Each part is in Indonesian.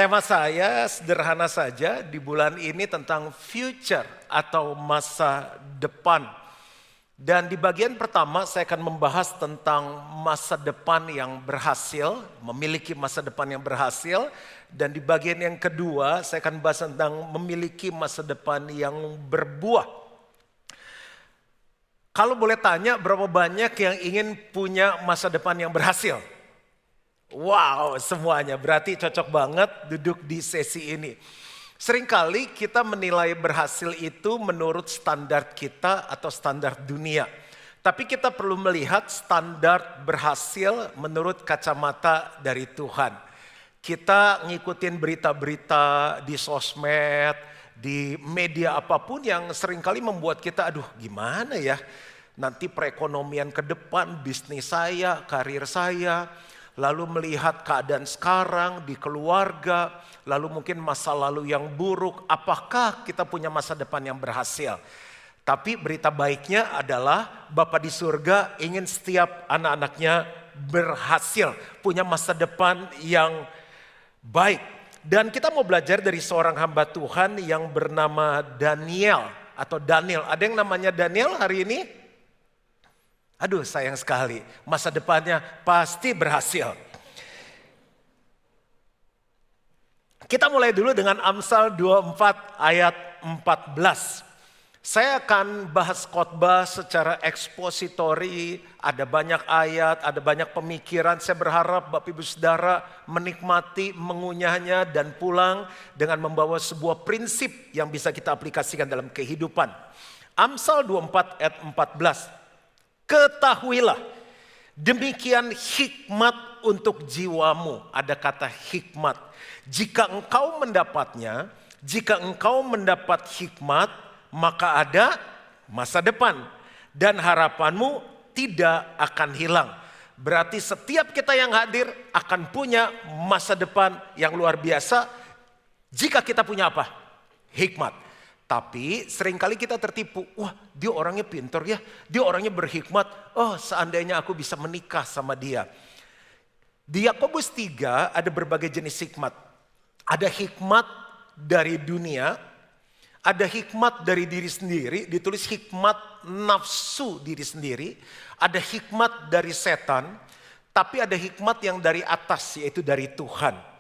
Tema saya sederhana saja di bulan ini tentang future atau masa depan. Dan di bagian pertama saya akan membahas tentang masa depan yang berhasil, memiliki masa depan yang berhasil. Dan di bagian yang kedua saya akan bahas tentang memiliki masa depan yang berbuah. Kalau boleh tanya, berapa banyak yang ingin punya masa depan yang berhasil? Wow, semuanya. Berarti cocok banget duduk di sesi ini. Seringkali kita menilai berhasil itu menurut standar kita atau standar dunia. Tapi kita perlu melihat standar berhasil menurut kacamata dari Tuhan. Kita ngikutin berita-berita di sosmed, di media apapun yang seringkali membuat kita, aduh gimana ya, nanti perekonomian ke depan, bisnis saya, karir saya, lalu melihat keadaan sekarang di keluarga, lalu mungkin masa lalu yang buruk, apakah kita punya masa depan yang berhasil? Tapi berita baiknya adalah Bapa di surga ingin setiap anak-anaknya berhasil, punya masa depan yang baik. Dan kita mau belajar dari seorang hamba Tuhan yang bernama Daniel atau Daniel. Ada yang namanya Daniel hari ini? Aduh sayang sekali, masa depannya pasti berhasil. Kita mulai dulu dengan Amsal 24 ayat 14. Saya akan bahas khotbah secara ekspositori, ada banyak ayat, ada banyak pemikiran. Saya berharap Bapak Ibu Saudara menikmati, mengunyahnya dan pulang dengan membawa sebuah prinsip yang bisa kita aplikasikan dalam kehidupan. Amsal 24 ayat 14. Ketahuilah, demikian hikmat untuk jiwamu. Ada kata hikmat. Jika engkau mendapatnya, jika engkau mendapat hikmat, maka ada masa depan. Dan harapanmu tidak akan hilang. Berarti setiap kita yang hadir akan punya masa depan yang luar biasa. Jika kita punya apa? Hikmat. Tapi seringkali kita tertipu, wah dia orangnya pintar ya, dia orangnya berhikmat, oh seandainya aku bisa menikah sama dia. Di Yakobus 3 ada berbagai jenis hikmat. Ada hikmat dari dunia, ada hikmat dari diri sendiri, ditulis hikmat nafsu diri sendiri, ada hikmat dari setan, tapi ada hikmat yang dari atas yaitu dari Tuhan.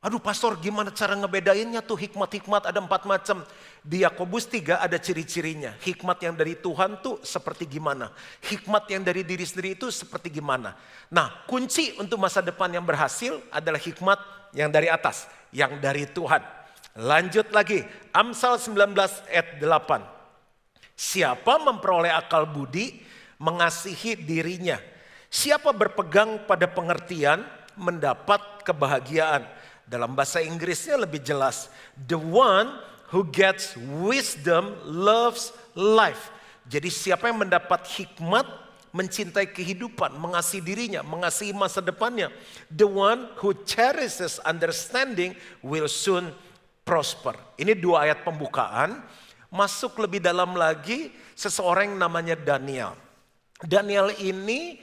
Aduh pastor gimana cara ngebedainnya tuh hikmat-hikmat ada 4 macam. Di Yakobus 3 ada ciri-cirinya. Hikmat yang dari Tuhan tuh seperti gimana. Hikmat yang dari diri sendiri itu seperti gimana. Nah kunci untuk masa depan yang berhasil adalah hikmat yang dari atas. Yang dari Tuhan. Lanjut lagi. Amsal 19 ayat 8. Siapa memperoleh akal budi mengasihi dirinya. Siapa berpegang pada pengertian mendapat kebahagiaan. Dalam bahasa Inggrisnya lebih jelas. The one who gets wisdom loves life. Jadi siapa yang mendapat hikmat mencintai kehidupan, mengasihi dirinya, mengasihi masa depannya. The one who cherishes understanding will soon prosper. Ini 2 ayat pembukaan. Masuk lebih dalam lagi seseorang yang namanya Daniel. Daniel ini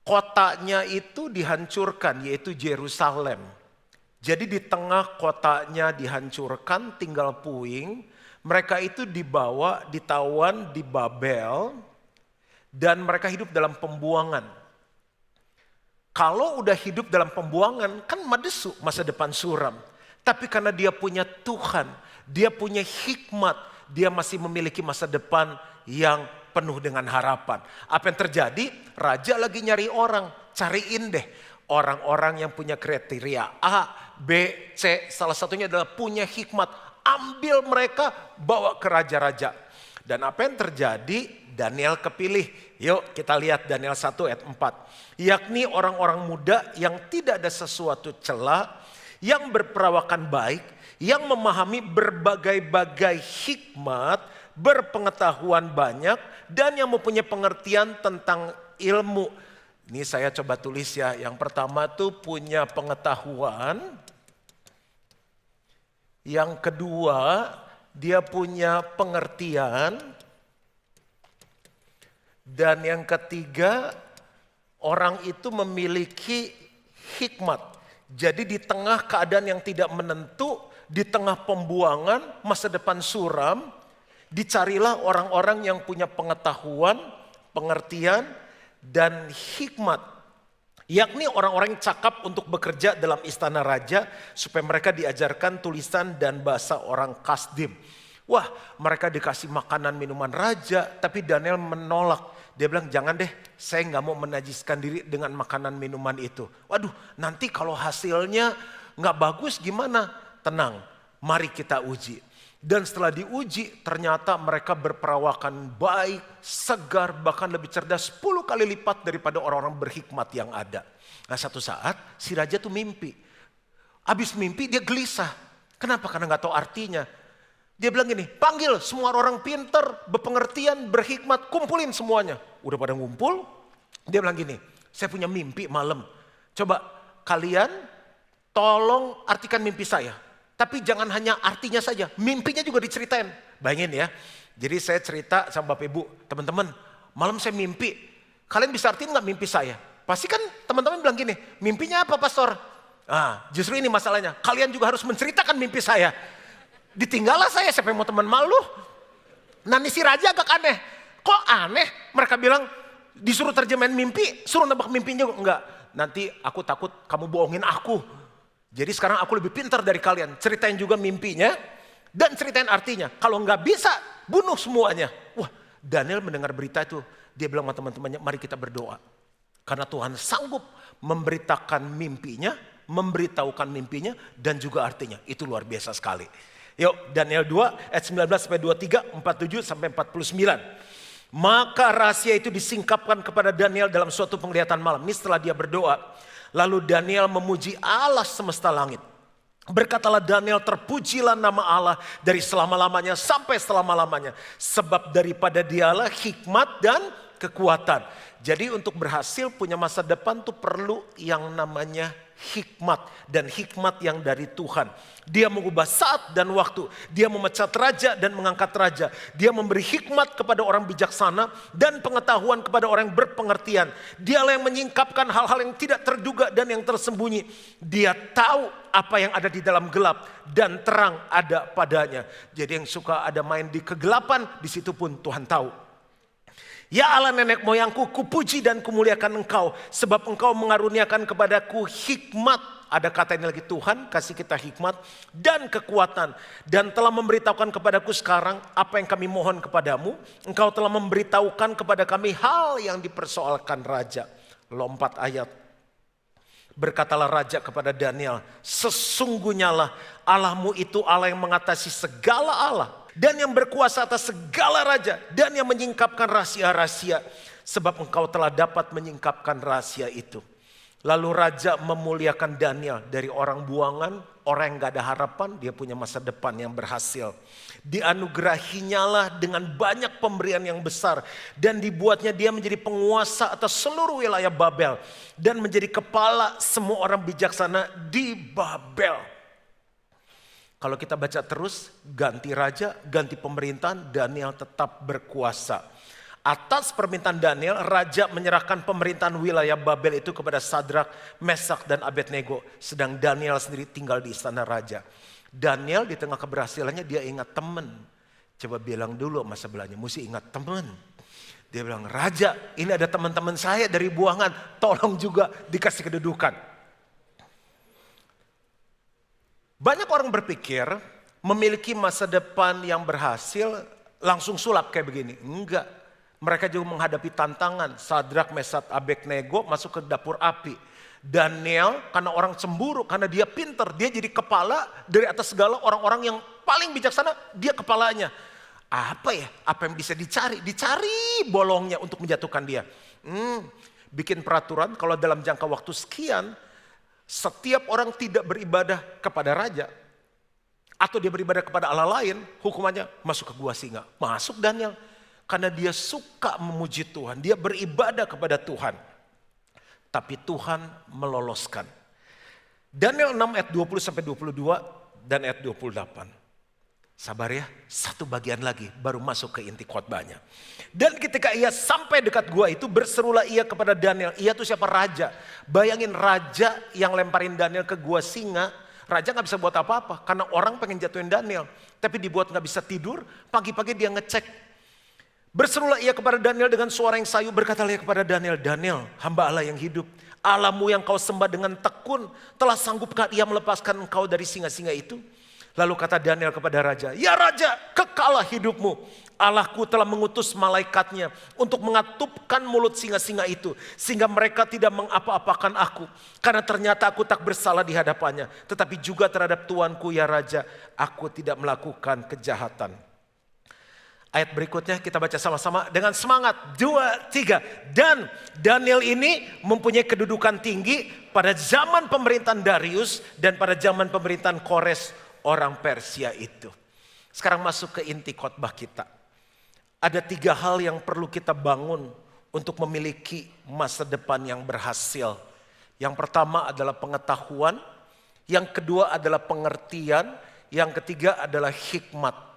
kotanya itu dihancurkan yaitu Yerusalem. Jadi di tengah kotanya dihancurkan, tinggal puing. Mereka itu dibawa, ditawan di Babel. Dan mereka hidup dalam pembuangan. Kalau udah hidup dalam pembuangan, kan madesu, masa depan suram. Tapi karena dia punya Tuhan, dia punya hikmat, dia masih memiliki masa depan yang penuh dengan harapan. Apa yang terjadi? Raja lagi nyari orang, cariin deh. Orang-orang yang punya kriteria A, B, C, salah satunya adalah punya hikmat. Ambil mereka, bawa ke raja-raja. Dan apa yang terjadi? Daniel kepilih. Yuk kita lihat Daniel 1 ayat 4. Yakni orang-orang muda yang tidak ada sesuatu celah, yang berperawakan baik, yang memahami berbagai-bagai hikmat, berpengetahuan banyak, dan yang mempunyai pengertian tentang ilmu. Ini saya coba tulis ya. Yang pertama tuh punya pengetahuan. Yang kedua dia punya pengertian. Dan yang ketiga orang itu memiliki hikmat. Jadi di tengah keadaan yang tidak menentu, di tengah pembuangan, masa depan suram, dicarilah orang-orang yang punya pengetahuan, pengertian, dan hikmat. Yakni orang-orang yang cakap untuk bekerja dalam istana raja supaya mereka diajarkan tulisan dan bahasa orang Kasdim. Wah, mereka dikasih makanan minuman raja, tapi Daniel menolak. Dia bilang, jangan deh, saya nggak mau menajiskan diri dengan makanan minuman itu. Waduh, nanti kalau hasilnya nggak bagus gimana? Tenang, mari kita uji. Dan setelah diuji, ternyata mereka berperawakan baik, segar, bahkan lebih cerdas 10 kali lipat daripada orang-orang berhikmat yang ada. Nah, satu saat si raja tuh mimpi. Habis mimpi dia gelisah. Kenapa? Karena nggak tahu artinya. Dia bilang gini, panggil semua orang pinter, berpengertian, berhikmat, kumpulin semuanya. Udah pada ngumpul, dia bilang gini, saya punya mimpi malam. Coba kalian tolong artikan mimpi saya. Tapi jangan hanya artinya saja, mimpinya juga diceritain. Bayangin ya, jadi saya cerita sama Bapak Ibu, teman-teman, malam saya mimpi. Kalian bisa artiin gak mimpi saya? Pasti kan teman-teman bilang gini, mimpinya apa pastor? Ah, justru ini masalahnya, kalian juga harus menceritakan mimpi saya. Ditinggallah saya, siapa yang mau teman malu? Nah ini si raja agak aneh. Kok aneh? Mereka bilang disuruh terjemahin mimpi, suruh nebak mimpinya. Enggak, nanti aku takut kamu bohongin aku. Jadi sekarang aku lebih pintar dari kalian. Ceritain juga mimpinya dan ceritain artinya. Kalau nggak bisa, bunuh semuanya. Wah, Daniel mendengar berita itu. Dia bilang sama teman-temannya, mari kita berdoa. Karena Tuhan sanggup memberitakan mimpinya, memberitahukan mimpinya, dan juga artinya. Itu luar biasa sekali. Yuk, Daniel 2 ayat 19 sampai 23, 47 sampai 49. Maka rahasia itu disingkapkan kepada Daniel dalam suatu penglihatan malam. Ini setelah dia berdoa. Lalu Daniel memuji Allah semesta langit. Berkatalah Daniel, terpujilah nama Allah dari selama-lamanya sampai selama-lamanya. Sebab daripada dialah hikmat dan kekuatan. Jadi untuk berhasil punya masa depan tuh perlu yang namanya hikmat. Dan hikmat yang dari Tuhan. Dia mengubah saat dan waktu. Dia memecat raja dan mengangkat raja. Dia memberi hikmat kepada orang bijaksana dan pengetahuan kepada orang yang berpengertian. Dialah yang menyingkapkan hal-hal yang tidak terduga dan yang tersembunyi. Dia tahu apa yang ada di dalam gelap dan terang ada padanya. Jadi yang suka ada main di kegelapan, di situ pun Tuhan tahu. Ya Allah nenek moyangku, kupuji dan kumuliakan engkau. Sebab engkau mengaruniakan kepadaku hikmat. Ada kata ini lagi, Tuhan kasih kita hikmat dan kekuatan. Dan telah memberitahukan kepadaku sekarang apa yang kami mohon kepadamu. Engkau telah memberitahukan kepada kami hal yang dipersoalkan raja. Lompat ayat. Berkatalah raja kepada Daniel, sesungguhnya lah Allahmu itu Allah yang mengatasi segala Allah. Dan yang berkuasa atas segala raja. Dan yang menyingkapkan rahasia-rahasia. Sebab engkau telah dapat menyingkapkan rahasia itu. Lalu raja memuliakan Daniel dari orang buangan. Orang yang gak ada harapan, dia punya masa depan yang berhasil. Dianugerahinya lah dengan banyak pemberian yang besar. Dan dibuatnya dia menjadi penguasa atas seluruh wilayah Babel. Dan menjadi kepala semua orang bijaksana di Babel. Kalau kita baca terus, ganti raja, ganti pemerintahan, Daniel tetap berkuasa. Atas permintaan Daniel, raja menyerahkan pemerintahan wilayah Babel itu kepada Sadrak, Mesak, dan Abednego. Sedang Daniel sendiri tinggal di istana raja. Daniel di tengah keberhasilannya dia ingat teman. Coba bilang dulu sama sebelahnya, mesti ingat teman. Dia bilang, raja ini ada teman-teman saya dari buangan, tolong juga dikasih kedudukan. Banyak orang berpikir memiliki masa depan yang berhasil langsung sulap kayak begini. Enggak. Mereka juga menghadapi tantangan. Sadrak, Mesak, Abednego masuk ke dapur api. Daniel karena orang cemburu, karena dia pinter. Dia jadi kepala dari atas segala orang-orang yang paling bijaksana, dia kepalanya. Apa ya? Apa yang bisa dicari? Dicari bolongnya untuk menjatuhkan dia. Bikin peraturan kalau dalam jangka waktu sekian, setiap orang tidak beribadah kepada raja atau dia beribadah kepada Allah lain, hukumannya masuk ke gua singa. Masuk Daniel karena dia suka memuji Tuhan, dia beribadah kepada Tuhan. Tapi Tuhan meloloskan. Daniel 6 ayat 20 sampai 22 dan ayat 28. Sabar ya, satu bagian lagi baru masuk ke inti khotbahnya. Dan ketika ia sampai dekat gua itu, berserulah ia kepada Daniel. Ia tuh siapa? Raja. Bayangin raja yang lemparin Daniel ke gua singa. Raja gak bisa buat apa-apa karena orang pengen jatuhin Daniel. Tapi dibuat gak bisa tidur, pagi-pagi dia ngecek. Berserulah ia kepada Daniel dengan suara yang sayu, berkatalah ia kepada Daniel, Daniel, hamba Allah yang hidup, Allahmu yang kau sembah dengan tekun, telah sanggupkah ia melepaskan engkau dari singa-singa itu? Lalu kata Daniel kepada raja, ya raja, kekalah hidupmu. Allahku telah mengutus malaikatnya untuk mengatupkan mulut singa-singa itu, sehingga mereka tidak mengapa-apakan aku. Karena ternyata aku tak bersalah di hadapannya, tetapi juga terhadap tuanku ya raja, aku tidak melakukan kejahatan. Ayat berikutnya kita baca sama-sama dengan semangat. 2, 3. Dan Daniel ini mempunyai kedudukan tinggi pada zaman pemerintahan Darius dan pada zaman pemerintahan Kores orang Persia itu. Sekarang masuk ke inti khotbah kita. Ada 3 hal yang perlu kita bangun untuk memiliki masa depan yang berhasil. Yang pertama adalah pengetahuan. Yang kedua adalah pengertian. Yang ketiga adalah hikmat.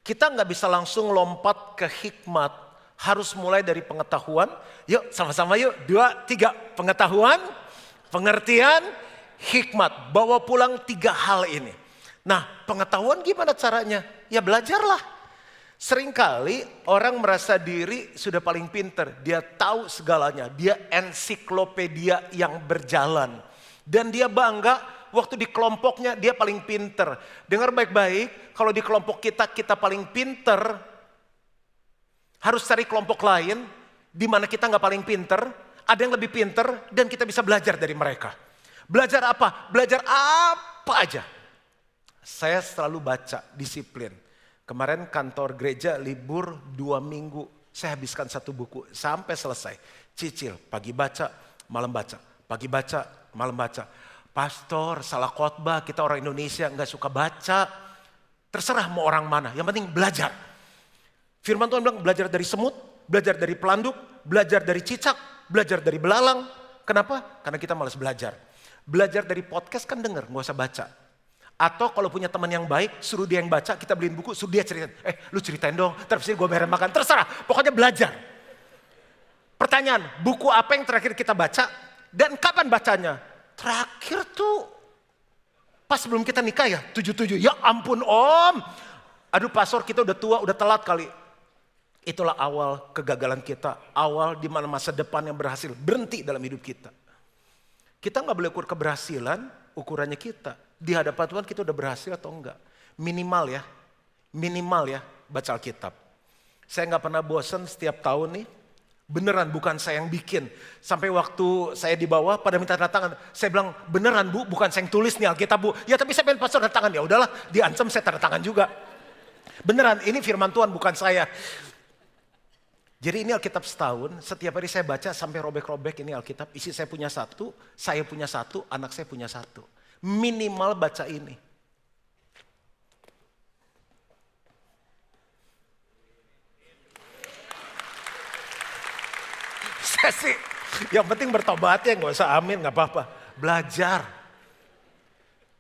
Kita nggak bisa langsung lompat ke hikmat. Harus mulai dari pengetahuan. Yuk sama-sama yuk. 2, 3. Pengetahuan, pengertian, hikmat. Bawa pulang 3 hal ini. Nah, pengetahuan gimana caranya? Ya belajarlah. Seringkali orang merasa diri sudah paling pinter. Dia tahu segalanya. Dia ensiklopedia yang berjalan. Dan dia bangga waktu di kelompoknya dia paling pinter. Dengar baik-baik, kalau di kelompok kita paling pinter. Harus cari kelompok lain di mana kita nggak paling pinter. Ada yang lebih pinter dan kita bisa belajar dari mereka. Belajar apa? Belajar apa aja. Saya selalu baca, disiplin. Kemarin kantor gereja libur 2 minggu. Saya habiskan 1 buku sampai selesai. Cicil, pagi baca, malam baca. Pagi baca, malam baca. Pastor, salah khotbah, kita orang Indonesia gak suka baca. Terserah mau orang mana, yang penting belajar. Firman Tuhan bilang belajar dari semut, belajar dari pelanduk, belajar dari cicak, belajar dari belalang. Kenapa? Karena kita malas belajar. Belajar dari podcast kan denger, gak usah baca. Atau kalau punya teman yang baik, suruh dia yang baca, kita beliin buku, suruh dia ceritain. Lu ceritain dong, terus gue bayarin makan. Terserah, pokoknya belajar. Pertanyaan, buku apa yang terakhir kita baca dan kapan bacanya? Terakhir tuh pas sebelum kita nikah ya, 77. Ya ampun om, aduh pastor kita udah tua, udah telat kali. Itulah awal kegagalan kita, awal di mana masa depan yang berhasil berhenti dalam hidup kita. Kita gak boleh ukur keberhasilan, ukurannya kita. Di hadapan Tuhan kita udah berhasil atau enggak. Minimal ya baca Alkitab. Saya gak pernah bosan setiap tahun nih. Beneran bukan saya yang bikin. Sampai waktu saya di bawah pada minta tanda tangan. Saya bilang beneran bu, bukan saya yang tulis nih Alkitab bu. Ya tapi saya pengen pastor tanda tangan. Ya udahlah, diancam saya tanda tangan juga. Beneran ini firman Tuhan bukan saya. Jadi ini Alkitab setahun, setiap hari saya baca sampai robek-robek ini Alkitab. Isi saya punya 1, saya punya 1, anak saya punya 1. Minimal baca ini. Saya sih, yang penting bertobat ya, gak usah amin, gak apa-apa. Belajar.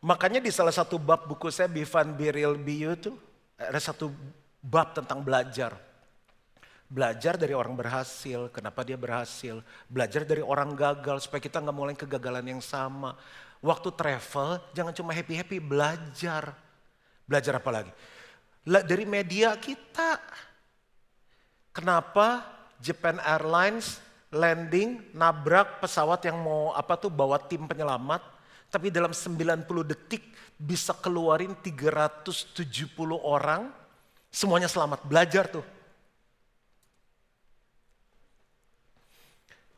Makanya di salah satu bab buku saya, Be Fun, Be Real, Be You tuh, ada satu bab tentang belajar. Belajar dari orang berhasil, kenapa dia berhasil. Belajar dari orang gagal, supaya kita gak mulai kegagalan yang sama. Waktu travel, jangan cuma happy-happy, belajar. Belajar apa lagi? Dari media kita. Kenapa Japan Airlines landing, nabrak pesawat yang mau bawa tim penyelamat. Tapi dalam 90 detik bisa keluarin 370 orang. Semuanya selamat, belajar tuh.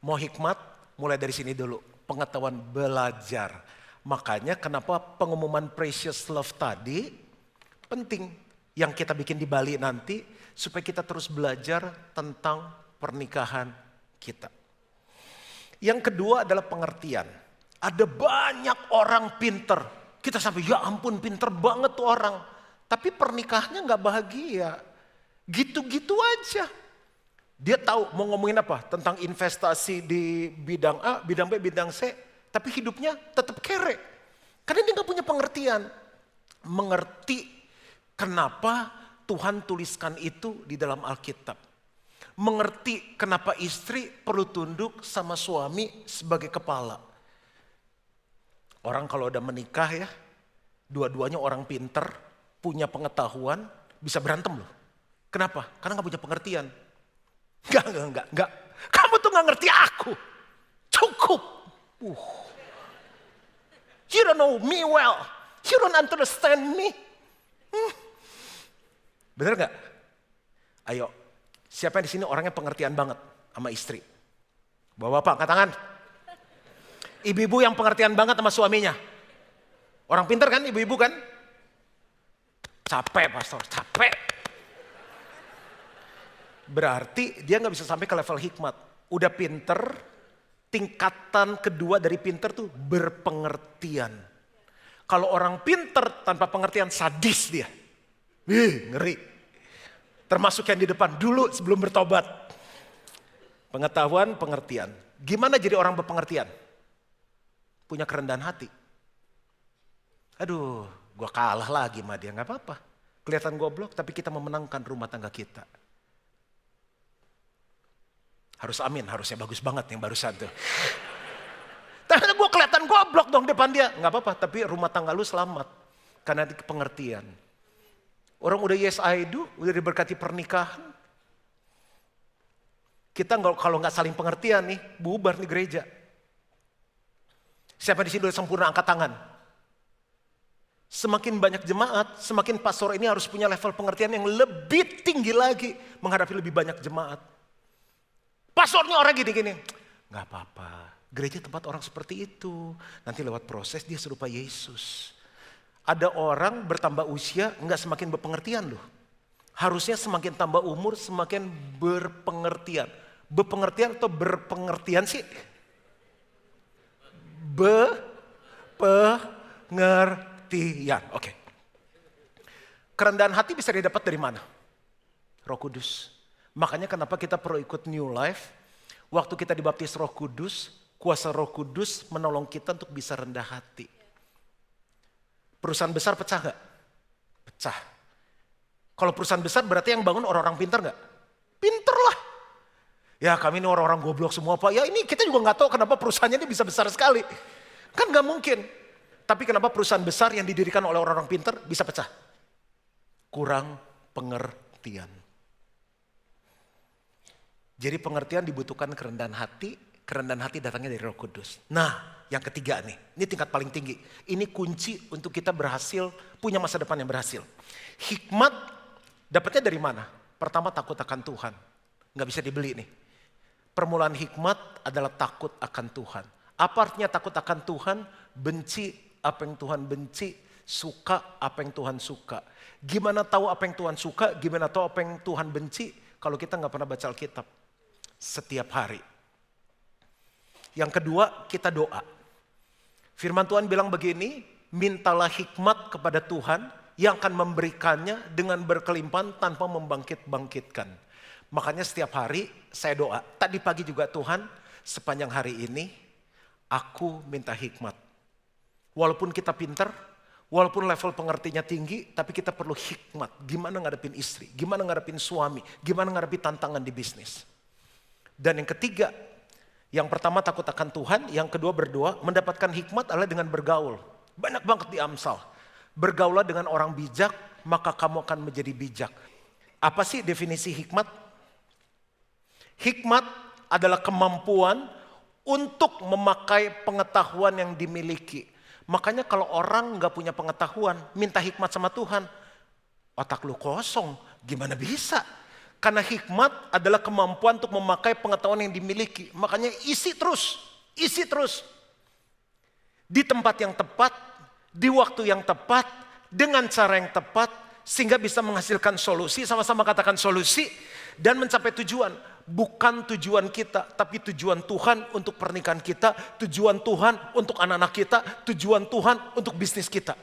Mau hikmat, mulai dari sini dulu. Pengetahuan belajar. Makanya kenapa pengumuman Precious Love tadi penting. Yang kita bikin di Bali nanti supaya kita terus belajar tentang pernikahan kita. Yang kedua adalah pengertian. Ada banyak orang pinter. Kita sampai ya ampun pinter banget tuh orang. Tapi pernikahannya gak bahagia. Gitu-gitu aja. Dia tahu mau ngomongin apa. Tentang investasi di bidang A, bidang B, bidang C. Tapi hidupnya tetap kere. Karena dia gak punya pengertian. Mengerti Kenapa Tuhan tuliskan itu di dalam Alkitab? Mengerti kenapa istri perlu tunduk sama suami sebagai kepala. Orang kalau udah menikah ya, dua-duanya orang pinter, punya pengetahuan, bisa berantem loh. Kenapa? Karena gak punya pengertian. Enggak. Kamu tuh gak ngerti aku. Cukup. You don't know me well. You don't understand me. Bener gak? Ayo, siapa yang di sini orangnya pengertian banget sama istri? Bapak, angkat tangan. Ibu-ibu yang pengertian banget sama suaminya. Orang pinter kan, ibu-ibu kan? Capek pastor, capek. Berarti dia gak bisa sampai ke level hikmat. Udah pinter, tingkatan kedua dari pinter tuh berpengertian. Kalau orang pinter tanpa pengertian sadis dia. Ngeri. Termasuk yang di depan dulu sebelum bertobat. Pengetahuan, pengertian. Gimana jadi orang berpengertian? Punya kerendahan hati. Aduh, gue kalah lagi sama dia, gak apa-apa. Kelihatan goblok, tapi kita memenangkan rumah tangga kita. Harus amin, harusnya bagus banget yang barusan tuh. Tapi gue kelihatan goblok dong depan dia. Gak apa-apa, tapi rumah tangga lu selamat. Karena ada pengertian. Orang udah yes I do, udah diberkati pernikahan. Kita kalau gak saling pengertian nih, bubar nih gereja. Siapa di sini udah sempurna angkat tangan? Semakin banyak jemaat, semakin pastor ini harus punya level pengertian yang lebih tinggi lagi menghadapi lebih banyak jemaat. Pastornya orang gini-gini, gak apa-apa, gereja tempat orang seperti itu. Nanti lewat proses dia serupa Yesus. Ada orang bertambah usia gak semakin berpengertian loh. Harusnya semakin tambah umur semakin berpengertian. Berpengertian atau berpengertian sih? Pengertian. Oke. Kerendahan hati bisa didapat dari mana? Roh Kudus. Makanya kenapa kita perlu ikut New Life. Waktu kita dibaptis Roh Kudus, kuasa Roh Kudus menolong kita untuk bisa rendah hati. Perusahaan besar pecah gak? Pecah. Kalau perusahaan besar berarti yang bangun orang-orang pintar gak? Pinter lah. Ya kami ini orang-orang goblok semua Pak. Ya ini kita juga gak tahu kenapa perusahaannya ini bisa besar sekali. Kan gak mungkin. Tapi kenapa perusahaan besar yang didirikan oleh orang-orang pintar bisa pecah? Kurang pengertian. Jadi pengertian dibutuhkan kerendahan hati. Kerendahan hati datangnya dari Roh Kudus. Nah yang ketiga nih. Ini tingkat paling tinggi. Ini kunci untuk kita berhasil punya masa depan yang berhasil. Hikmat dapatnya dari mana? Pertama takut akan Tuhan. Gak bisa dibeli nih. Permulaan hikmat adalah takut akan Tuhan. Apa artinya takut akan Tuhan? Benci apa yang Tuhan benci, suka apa yang Tuhan suka. Gimana tahu apa yang Tuhan suka, gimana tahu apa yang Tuhan benci kalau kita gak pernah baca Alkitab setiap hari. Yang kedua, kita doa. Firman Tuhan bilang begini, mintalah hikmat kepada Tuhan yang akan memberikannya dengan berkelimpahan tanpa membangkit-bangkitkan. Makanya setiap hari saya doa. Tadi pagi juga Tuhan, sepanjang hari ini aku minta hikmat. Walaupun kita pintar, walaupun level pengertiannya tinggi, tapi kita perlu hikmat. Gimana ngadepin istri, gimana ngadepin suami, gimana ngadepin tantangan di bisnis. Dan yang ketiga, yang pertama takut akan Tuhan, yang kedua berdoa. Mendapatkan hikmat adalah dengan bergaul. Banyak banget di Amsal. Bergaulah dengan orang bijak, maka kamu akan menjadi bijak. Apa sih definisi hikmat? Hikmat adalah kemampuan untuk memakai pengetahuan yang dimiliki. Makanya kalau orang gak punya pengetahuan, minta hikmat sama Tuhan. Otak lu kosong, gimana bisa? Karena hikmat adalah kemampuan untuk memakai pengetahuan yang dimiliki. Makanya isi terus, isi terus. Di tempat yang tepat, di waktu yang tepat, dengan cara yang tepat, sehingga bisa menghasilkan solusi, sama-sama katakan solusi, dan mencapai tujuan. Bukan tujuan kita, tapi tujuan Tuhan untuk pernikahan kita, tujuan Tuhan untuk anak-anak kita, tujuan Tuhan untuk bisnis kita.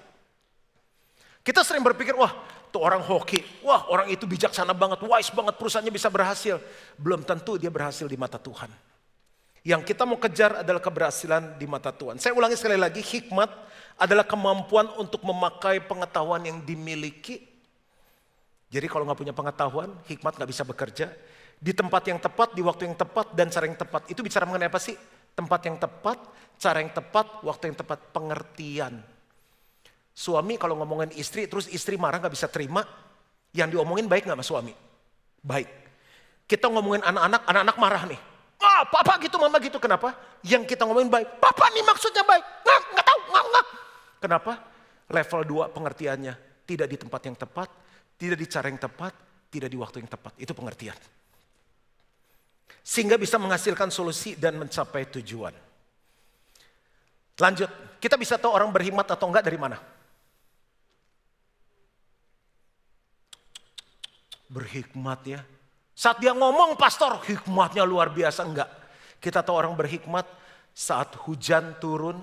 Kita sering berpikir, wah tuh orang hoki, wah orang itu bijaksana banget, wise banget, perusahaannya bisa berhasil. Belum tentu dia berhasil di mata Tuhan. Yang kita mau kejar adalah keberhasilan di mata Tuhan. Saya ulangi sekali lagi, hikmat adalah kemampuan untuk memakai pengetahuan yang dimiliki Jadi kalau nggak punya pengetahuan, hikmat nggak bisa bekerja. Di tempat yang tepat, di waktu yang tepat, dan cara yang tepat. Itu bicara mengenai apa sih? Tempat yang tepat, cara yang tepat, waktu yang tepat, pengertian. Suami kalau ngomongin istri, terus istri marah nggak bisa terima, yang diomongin baik nggak sama suami? Baik. Kita ngomongin anak-anak, anak-anak marah nih. Wah, papa gitu, mama gitu. Kenapa? Yang kita ngomongin baik. Papa nih maksudnya baik. Nggak tahu, nggak. Kenapa? Level 2 pengertiannya. Tidak di tempat yang tepat, tidak di cara yang tepat, tidak di waktu yang tepat. Itu pengertian. Sehingga bisa menghasilkan solusi dan mencapai tujuan. Lanjut, kita bisa tahu orang berhikmat atau enggak dari mana? Berhikmat ya. Saat dia ngomong, pastor, hikmatnya luar biasa. Enggak. Kita tahu orang berhikmat saat hujan turun,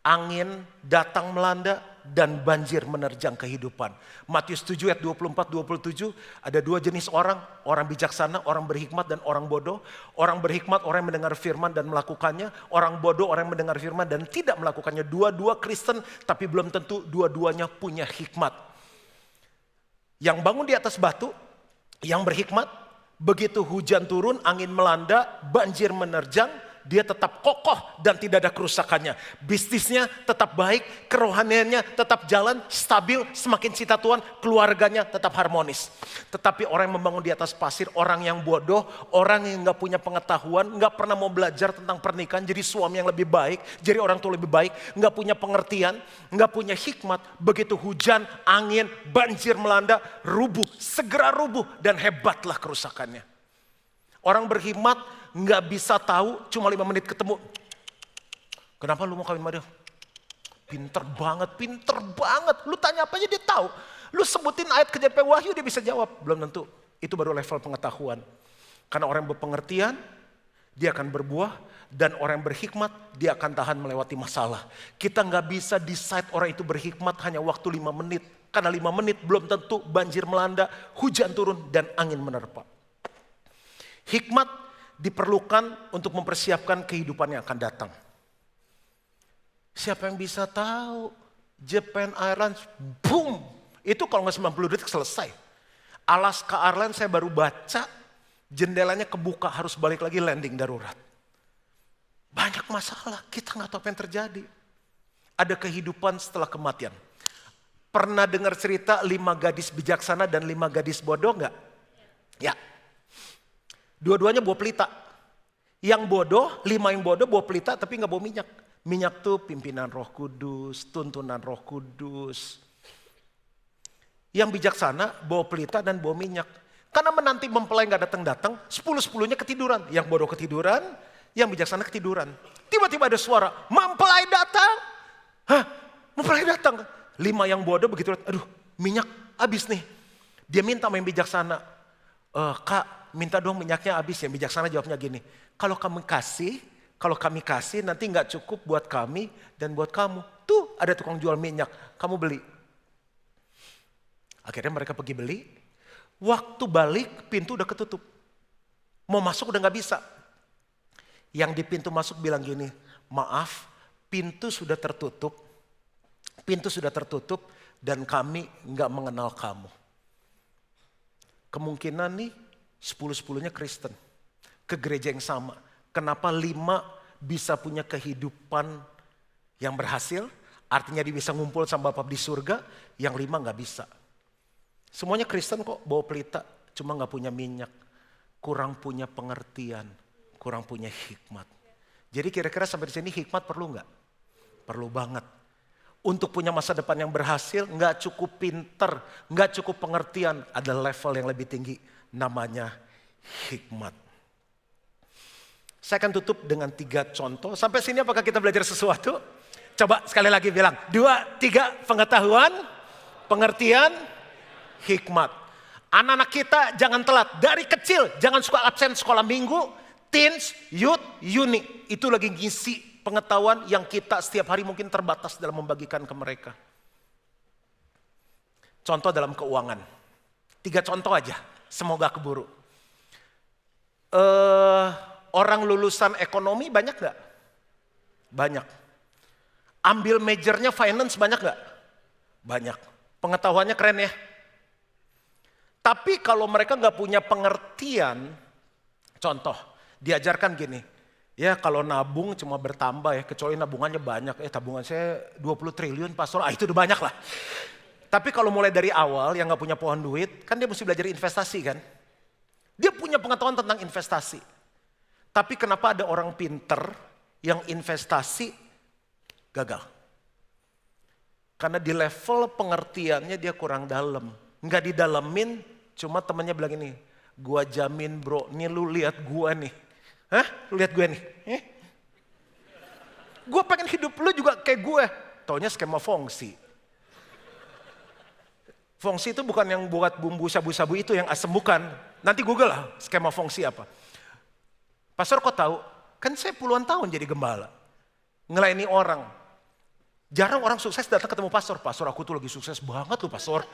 angin datang melanda, dan banjir menerjang kehidupan. Matius 7 ayat 24-27, ada 2 jenis orang bijaksana, orang berhikmat, dan orang bodoh. Orang berhikmat, orang yang mendengar firman dan melakukannya. Orang bodoh, orang yang mendengar firman dan tidak melakukannya. Dua-dua Kristen, tapi belum tentu dua-duanya punya hikmat. Yang bangun di atas batu, yang berhikmat, begitu hujan turun, angin melanda, banjir menerjang, dia tetap kokoh dan tidak ada kerusakannya. Bisnisnya tetap baik, kerohaniannya tetap jalan, stabil, semakin cinta Tuhan, keluarganya tetap harmonis. Tetapi orang yang membangun di atas pasir, orang yang bodoh, orang yang gak punya pengetahuan, gak pernah mau belajar tentang pernikahan, jadi suami yang lebih baik, jadi orang tua lebih baik, gak punya pengertian, gak punya hikmat, begitu hujan, angin, banjir melanda, rubuh, segera rubuh, dan hebatlah kerusakannya. Orang berhikmat nggak bisa tahu cuma 5 menit ketemu. Kenapa lu mau kawin sama dia? Pinter banget. Lu tanya apa aja dia tahu. Lu sebutin ayat kejadian Wahyu dia bisa jawab. Belum tentu. Itu baru level pengetahuan. Karena orang yang berpengertian, dia akan berbuah. Dan orang yang berhikmat, dia akan tahan melewati masalah. Kita nggak bisa decide orang itu berhikmat hanya waktu 5 menit. Karena 5 menit belum tentu banjir melanda, hujan turun, dan angin menerpa. Hikmat diperlukan untuk mempersiapkan kehidupan yang akan datang. Siapa yang bisa tahu? Japan Airlines, boom. Itu kalau nggak 90 detik selesai. Alaska Airlines saya baru baca, jendelanya kebuka harus balik lagi landing darurat. Banyak masalah, kita nggak tahu apa yang terjadi. Ada kehidupan setelah kematian. Pernah dengar cerita 5 gadis bijaksana dan 5 gadis bodoh nggak? Ya. Dua-duanya bawa pelita. Yang bodoh, 5 yang bodoh bawa pelita tapi gak bawa minyak. Minyak tuh pimpinan Roh Kudus, tuntunan Roh Kudus. Yang bijaksana bawa pelita dan bawa minyak. Karena menanti mempelai gak datang-datang, 10-10nya ketiduran. Yang bodoh ketiduran, yang bijaksana ketiduran. Tiba-tiba ada suara, mempelai datang. Hah? Mempelai datang. 5 yang bodoh begitu, aduh minyak habis nih. Dia minta sama yang bijaksana, Kak, minta dong minyaknya habis. Yang bijaksana jawabnya gini, kalau kami kasih nanti nggak cukup buat kami dan buat kamu. Tuh ada tukang jual minyak, kamu beli. Akhirnya mereka pergi beli. Waktu balik pintu udah ketutup. Mau masuk udah nggak bisa. Yang di pintu masuk bilang gini, maaf pintu sudah tertutup. Pintu sudah tertutup dan kami nggak mengenal kamu. Kemungkinan nih 10-10nya Kristen. Ke gereja yang sama. Kenapa 5 bisa punya kehidupan yang berhasil? Artinya dia bisa ngumpul sama Bapa di surga. Yang 5 gak bisa. Semuanya Kristen kok bawa pelita. Cuma gak punya minyak. Kurang punya pengertian. Kurang punya hikmat. Jadi kira-kira sampai di sini hikmat perlu gak? Perlu banget. Untuk punya masa depan yang berhasil gak cukup pinter. Gak cukup pengertian. Ada level yang lebih tinggi. Namanya hikmat. Saya akan tutup dengan 3 contoh. Sampai sini apakah kita belajar sesuatu? Coba sekali lagi bilang. 2, 3, pengetahuan, pengertian, hikmat. Anak-anak kita jangan telat. Dari kecil jangan suka absen sekolah minggu, teens, youth, uni. Itu lagi ngisi pengetahuan yang kita setiap hari mungkin terbatas dalam membagikan ke mereka. Contoh dalam keuangan. 3 contoh aja. Semoga keburu. Orang lulusan ekonomi banyak gak? Banyak. Ambil majornya finance banyak gak? Banyak. Pengetahuannya keren ya. Tapi kalau mereka nggak punya pengertian, contoh, diajarkan gini, ya kalau nabung cuma bertambah ya, kecuali nabungannya banyak. Tabungan saya 20 triliun pastor, itu udah banyak lah. Tapi kalau mulai dari awal yang nggak punya pohon duit, kan dia mesti belajar investasi kan. Dia punya pengetahuan tentang investasi. Tapi kenapa ada orang pinter yang investasi gagal? Karena di level pengertiannya dia kurang dalam. Nggak didalemin, cuma temannya bilang ini, gua jamin bro, nih lu lihat gua nih. Hah? Lu lihat gue nih. Gue pengen hidup lu juga kayak gue. Taunya skema fungsi. Fungsi itu bukan yang buat bumbu sabu-sabu itu yang asem, bukan. Nanti Google lah skema fungsi apa. Pastor kok tahu? Kan saya puluhan tahun jadi gembala. Ngelayani orang. Jarang orang sukses datang ketemu pastor. Pastor aku tuh lagi sukses banget loh pastor.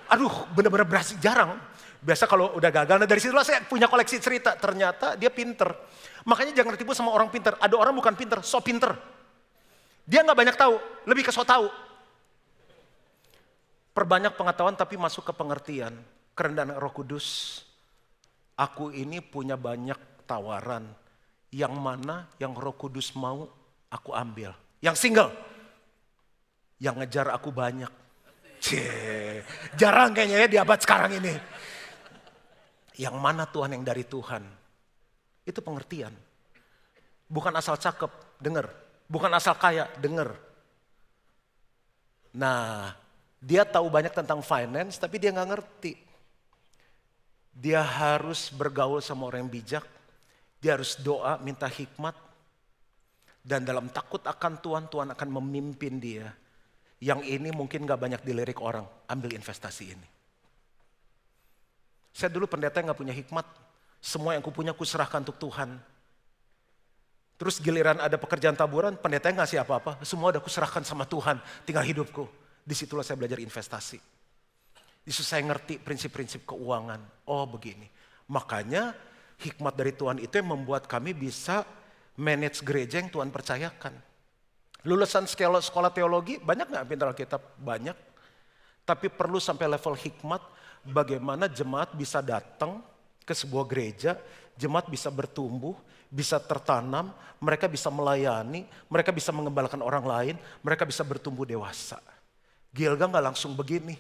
Aduh bener-bener berhasil, jarang. Biasa kalau udah gagal, nah dari situlah saya punya koleksi cerita. Ternyata dia pinter. Makanya jangan tertipu sama orang pinter. Ada orang bukan pinter, so pinter. Dia gak banyak tahu, lebih ke so tahu. Perbanyak pengetahuan tapi masuk ke pengertian. Kerendahan Roh Kudus. Aku ini punya banyak tawaran. Yang mana yang Roh Kudus mau aku ambil. Yang single. Yang ngejar aku banyak. Jarang kayaknya ya di abad sekarang ini. Yang mana Tuhan yang dari Tuhan. Itu pengertian. Bukan asal cakep, denger. Bukan asal kaya, denger. Nah, dia tahu banyak tentang finance tapi dia gak ngerti. Dia harus bergaul sama orang yang bijak. Dia harus doa, minta hikmat. Dan dalam takut akan Tuhan, Tuhan akan memimpin dia. Yang ini mungkin gak banyak dilirik orang, ambil investasi ini. Saya dulu pendeta yang gak punya hikmat. Semua yang kupunya kuserahkan untuk Tuhan. Terus giliran ada pekerjaan taburan, pendeta yang ngasih apa-apa. Semua udah kuserahkan sama Tuhan, tinggal hidupku. Disitulah saya belajar investasi. Disitu saya ngerti prinsip-prinsip keuangan. Oh begini. Makanya hikmat dari Tuhan itu yang membuat kami bisa manage gereja yang Tuhan percayakan. Lulusan sekolah teologi, banyak gak pintar Alkitab? Banyak. Tapi perlu sampai level hikmat, bagaimana jemaat bisa datang ke sebuah gereja, jemaat bisa bertumbuh, bisa tertanam, mereka bisa melayani, mereka bisa mengembalakan orang lain, mereka bisa bertumbuh dewasa. Gilgal gak langsung begini.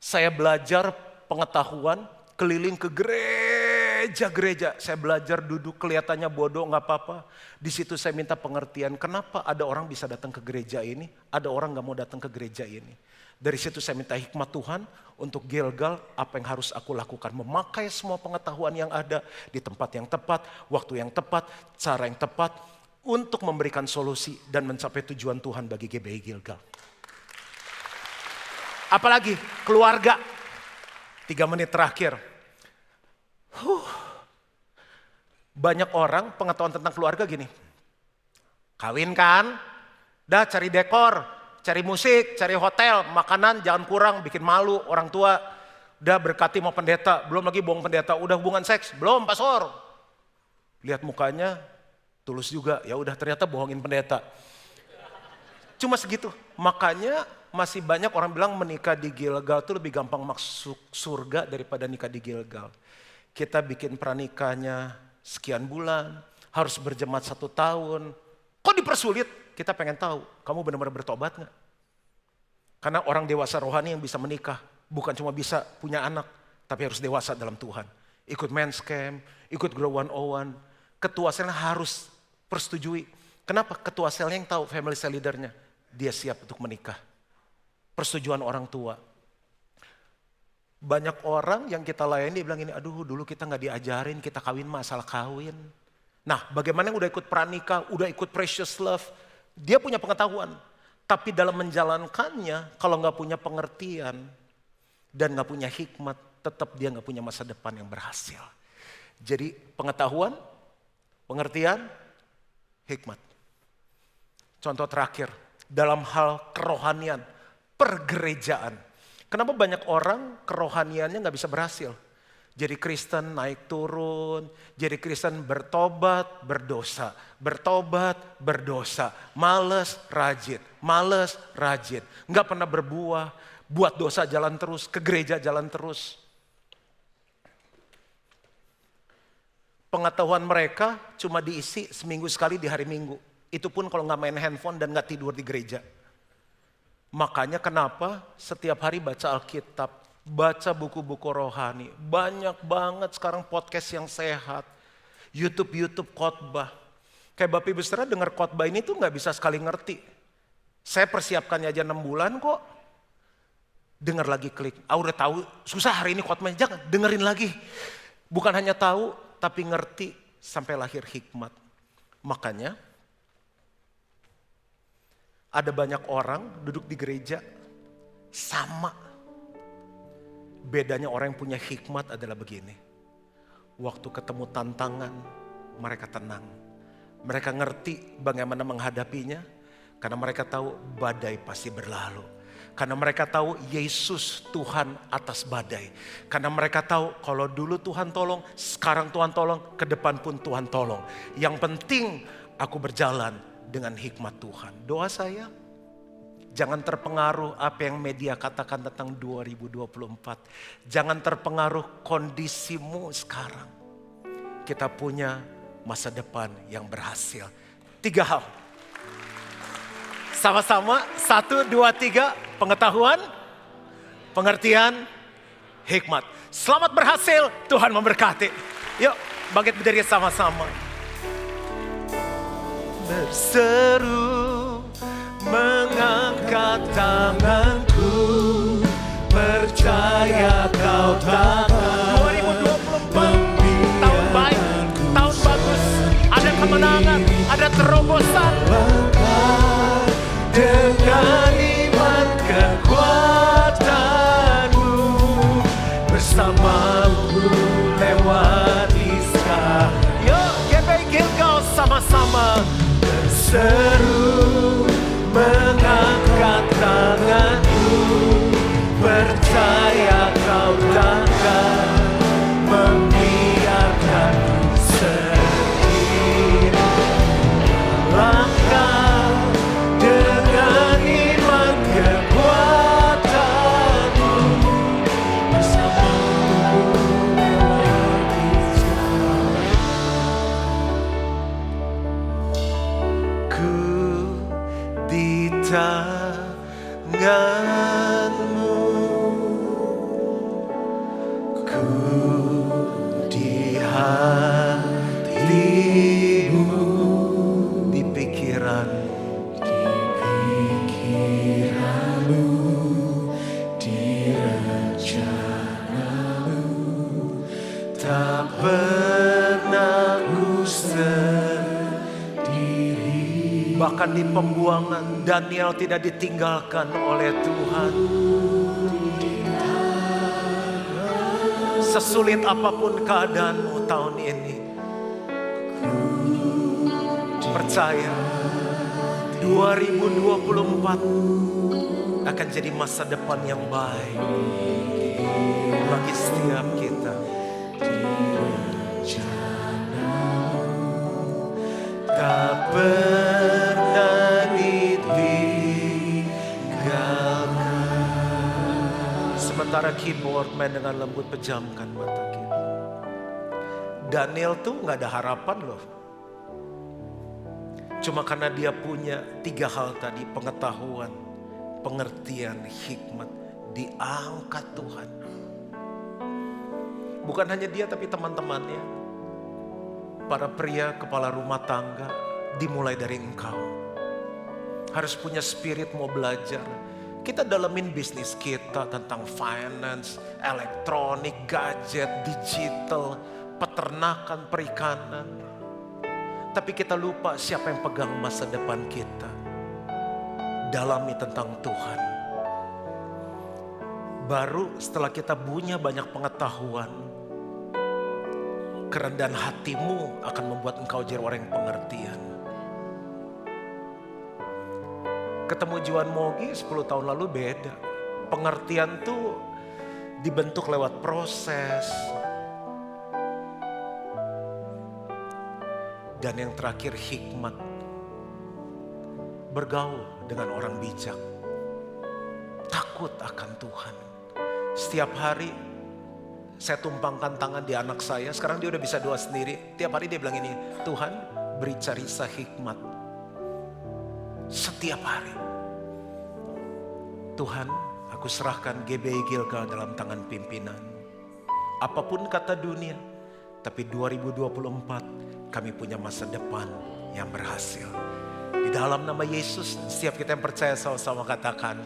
Saya belajar pengetahuan, keliling ke gereja-gereja. Saya belajar duduk kelihatannya bodoh, gak apa-apa. Di situ saya minta pengertian, kenapa ada orang bisa datang ke gereja ini, ada orang gak mau datang ke gereja ini. Dari situ saya minta hikmat Tuhan untuk Gilgal, apa yang harus aku lakukan. Memakai semua pengetahuan yang ada di tempat yang tepat, waktu yang tepat, cara yang tepat. Untuk memberikan solusi dan mencapai tujuan Tuhan bagi GBI Gilgal. Apalagi keluarga. 3 menit terakhir. Banyak orang pengetahuan tentang keluarga gini. Kawin kan, dah cari dekor, cari musik, cari hotel, makanan jangan kurang, bikin malu orang tua. Udah berkati mau pendeta, belum lagi bohong pendeta. Udah hubungan seks, belum pastor. Lihat mukanya, tulus juga. Ya udah ternyata bohongin pendeta. Cuma segitu. Makanya masih banyak orang bilang menikah di Gilgal itu lebih gampang masuk surga daripada nikah di Gilgal. Kita bikin pranikahnya sekian bulan, harus berjemaat 1 tahun. Kok dipersulit? Kita pengen tahu, kamu benar-benar bertobat gak? Karena orang dewasa rohani yang bisa menikah, bukan cuma bisa punya anak, tapi harus dewasa dalam Tuhan. Ikut men's camp, ikut Grow 101, ketua selnya harus persetujui. Kenapa? Ketua selnya yang tahu, family cell leadernya, dia siap untuk menikah. Persetujuan orang tua. Banyak orang yang kita layani dia bilang ini, aduh dulu kita gak diajarin, kita kawin masalah kawin. Nah bagaimana yang udah ikut pranikah, udah ikut precious love, dia punya pengetahuan. Tapi dalam menjalankannya, kalau gak punya pengertian dan gak punya hikmat, tetap dia gak punya masa depan yang berhasil. Jadi pengetahuan, pengertian, hikmat. Contoh terakhir, dalam hal kerohanian, pergerejaan. Kenapa banyak orang kerohaniannya gak bisa berhasil? Jadi Kristen naik turun, jadi Kristen bertobat, berdosa. Bertobat, berdosa. Males, rajin. Gak pernah berbuah, buat dosa jalan terus, ke gereja jalan terus. Pengetahuan mereka cuma diisi seminggu sekali di hari Minggu. Itu pun kalau nggak main handphone dan nggak tidur di gereja. Makanya kenapa setiap hari baca Alkitab, baca buku-buku rohani. Banyak banget sekarang podcast yang sehat. YouTube khotbah. Kayak Bapak Ibu Saudara dengar khotbah ini tuh nggak bisa sekali ngerti. Saya persiapkannya aja 6 bulan kok. Dengar lagi klik. Udah tahu susah hari ini khotbahnya. Jangan dengerin lagi. Bukan hanya tahu tapi ngerti sampai lahir hikmat. Makanya ada banyak orang duduk di gereja sama. Bedanya orang yang punya hikmat adalah begini. Waktu ketemu tantangan, mereka tenang. Mereka ngerti bagaimana menghadapinya. Karena mereka tahu badai pasti berlalu. Karena mereka tahu Yesus Tuhan atas badai. Karena mereka tahu kalau dulu Tuhan tolong, sekarang Tuhan tolong, ke depan pun Tuhan tolong. Yang penting aku berjalan dengan hikmat Tuhan. Doa saya, jangan terpengaruh apa yang media katakan tentang 2024. Jangan terpengaruh kondisimu sekarang. Kita punya masa depan yang berhasil. 3 hal. Sama-sama, 1, 2, 3, pengetahuan, pengertian, hikmat. Selamat berhasil, Tuhan memberkati. Yuk, bangkit berdiri sama-sama. Berseru, mengangkat tanganku, percaya kau takkan 2024, tahun baik, tahun bagus, ada kemenangan, ada terobosan. Dengan iman kekuatanmu, bersamaku lewati sekarang. Yuk, GPI Gilgal sama-sama. Berseru, mengangkat tanganku, percaya kau takkan membiarkanku sendiri. Langkah dengan iman kekuatanmu, bersamaku lewati sekarang. Ku di tanganmu, ku di hatimu, di pikiranmu, di rencanamu, tak pernah ku sendiri. Bahkan di pembuangan, Daniel tidak ditinggalkan oleh Tuhan. Sesulit apapun keadaanmu tahun ini, percaya 2024 akan jadi masa depan yang baik bagi setiap kita. Tak pernah ditinggalkan. Sementara keyboard main dengan lembut, pejamkan mata kita. Daniel tuh gak ada harapan loh. Cuma karena dia punya 3 hal tadi, pengetahuan, pengertian, hikmat, diangkat Tuhan. Bukan hanya dia tapi teman-temannya, para pria kepala rumah tangga, dimulai dari engkau. Harus punya spirit mau belajar. Kita dalamin bisnis kita tentang finance, elektronik, gadget, digital, peternakan, perikanan. Tapi kita lupa siapa yang pegang masa depan kita. Dalami tentang Tuhan. Baru setelah kita punya banyak pengetahuan, kerendahan hatimu akan membuat engkau jadi orang yang pengertian. Ketemu Juan Mogi 10 tahun lalu beda. Pengertian tuh dibentuk lewat proses. Dan yang terakhir hikmat. Bergaul dengan orang bijak. Takut akan Tuhan. Setiap hari Saya tumpangkan tangan di anak saya, sekarang dia udah bisa doa sendiri. Tiap hari dia bilang ini, Tuhan beri Carissa hikmat. Setiap hari. Tuhan, aku serahkan GBI Gilgal dalam tangan pimpinan. Apapun kata dunia, tapi 2024 kami punya masa depan yang berhasil. Di dalam nama Yesus, setiap kita yang percaya sama-sama katakan,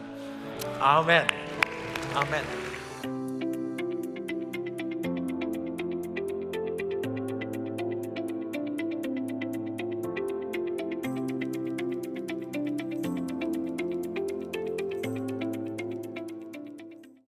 amin. Amin.